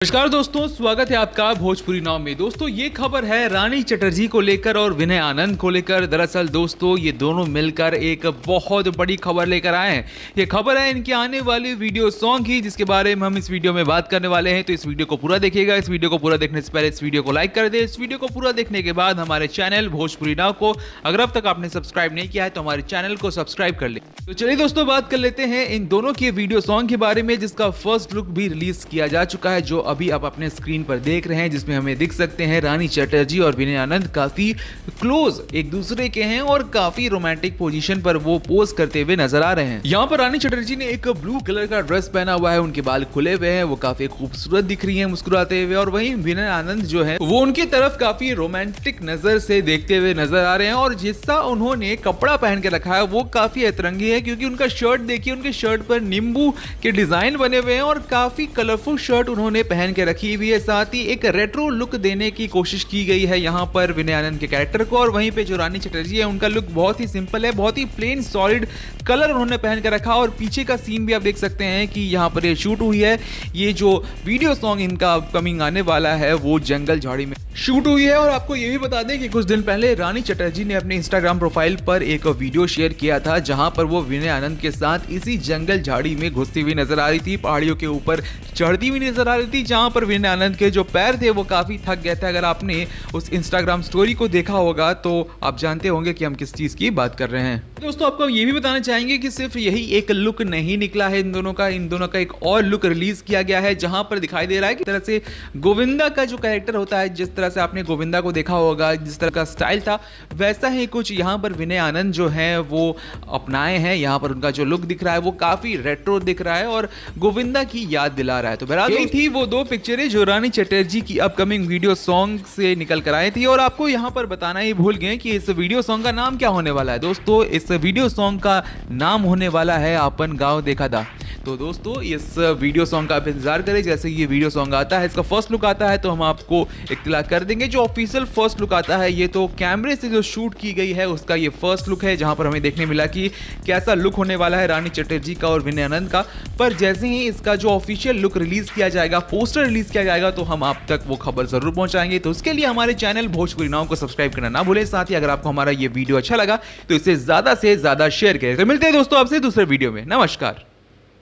नमस्कार दोस्तों, स्वागत है आपका भोजपुरी नाव में। दोस्तों ये खबर है रानी चटर्जी को लेकर और विनय आनंद को लेकर। दरअसल दोस्तों ये दोनों मिलकर एक बहुत बड़ी खबर लेकर आए हैं। ये खबर है इनके आने वाली वीडियो सॉन्ग की, जिसके बारे में हम इस वीडियो में बात करने वाले हैं। तो इस वीडियो को पूरा देखिएगा। इस वीडियो को पूरा देखने से पहले इस वीडियो को लाइक कर दे। इस वीडियो को पूरा देखने के बाद हमारे चैनल भोजपुरी नाव को अगर अब तक आपने सब्सक्राइब नहीं किया है तो हमारे चैनल को सब्सक्राइब कर ले। तो चलिए दोस्तों बात कर लेते हैं इन दोनों के वीडियो सॉन्ग के बारे में, जिसका फर्स्ट लुक भी रिलीज किया जा चुका है, जो अभी आप अपने स्क्रीन पर देख रहे हैं, जिसमें हमें दिख सकते हैं रानी चटर्जी और विनय आनंद काफी क्लोज एक दूसरे के हैं और काफी रोमांटिक पोजीशन पर वो पोज करते हुए नजर आ रहे हैं। यहाँ पर रानी चटर्जी ने एक ब्लू कलर का ड्रेस पहना हुआ है, उनके बाल खुले हुए हैं, वो काफी खूबसूरत दिख रही है मुस्कुराते हुए। और वहीं विनय आनंद जो है वो उनकी तरफ काफी रोमांटिक नजर से देखते हुए नजर आ रहे हैं। और जिसका उन्होंने कपड़ा पहन के रखा है वो काफी अतरंगी है, क्योंकि उनका शर्ट देखिए, उनके शर्ट पर नींबू के डिजाइन बने हुए हैं और काफी कलरफुल शर्ट उन्होंने पहन के रखी हुई है। साथ ही एक रेट्रो लुक देने की कोशिश की गई है यहाँ पर विनय आनंद के कैरेक्टर को। और वहीं पे जो रानी चटर्जी है उनका लुक बहुत ही सिंपल है, बहुत ही प्लेन सॉलिड कलर उन्होंने पहन कर रखा। और पीछे का सीन भी आप देख सकते हैं कि यहाँ पर ये शूट हुई है। ये जो वीडियो सॉन्ग इनका अपकमिंग आने वाला है वो जंगल झाड़ी में शूट हुई है। और आपको ये भी बता दें कि कुछ दिन पहले रानी चटर्जी ने अपने इंस्टाग्राम प्रोफाइल पर एक वीडियो शेयर किया था, जहां पर वो विनय आनंद के साथ इसी जंगल झाड़ी में घुसती हुई नजर आ रही थी, पहाड़ियों के ऊपर चढ़ती हुई नजर आ रही थी, जहां पर विनय आनंद के जो पैर थे वो काफी थक गए थे। अगर आपने उस इंस्टाग्राम स्टोरी को देखा होगा तो आप जानते होंगे कि हम किस चीज की बात कर रहे हैं। दोस्तों आपको हम ये भी बताना चाहेंगे कि सिर्फ यही एक लुक नहीं निकला है इन दोनों का एक और लुक रिलीज किया गया है, जहां पर दिखाई दे रहा है कि तरह से गोविंदा का जो कैरेक्टर होता है, जिस तरह से आपने गोविंदा को देखा होगा, जिस तरह का स्टाइल था, वैसा ही कुछ यहाँ पर विनय आनंद जो है वो अपनाए हैं। यहाँ पर उनका जो लुक दिख रहा है वो काफी रेट्रो दिख रहा है और गोविंदा की याद दिला रहा है। तो बहरहाल यही थी वो दो पिक्चरें जो रानी चटर्जी की अपकमिंग वीडियो सॉन्ग से निकल कर आई थी। और आपको यहाँ पर बताना ही भूल गए कि इस वीडियो सॉन्ग का नाम क्या होने वाला है। दोस्तों इस वीडियो सॉन्ग का नाम होने वाला है अपन गाँव देखा था। तो दोस्तों इस वीडियो सॉन्ग का आप इंतजार करें। जैसे ये वीडियो सॉन्ग आता है, इसका फर्स्ट लुक आता है, तो हम आपको इत्तला कर देंगे। जो ऑफिशियल फर्स्ट लुक आता है, ये तो कैमरे से जो शूट की गई है उसका ये फर्स्ट लुक है, जहां पर हमें देखने मिला कि कैसा लुक होने वाला है रानी चटर्जी का और विनय आनंद का। पर जैसे ही इसका जो ऑफिशियल लुक रिलीज किया जाएगा, पोस्टर रिलीज किया जाएगा, तो हम आप तक वो खबर जरूर पहुंचाएंगे। तो उसके लिए हमारे चैनल भोजपुरी नाव को सब्सक्राइब करना ना भूलें। साथ ही अगर आपको हमारा ये वीडियो अच्छा लगा तो इसे ज्यादा से ज्यादा शेयर करें। तो मिलते हैं दोस्तों आपसे दूसरे वीडियो में। नमस्कार।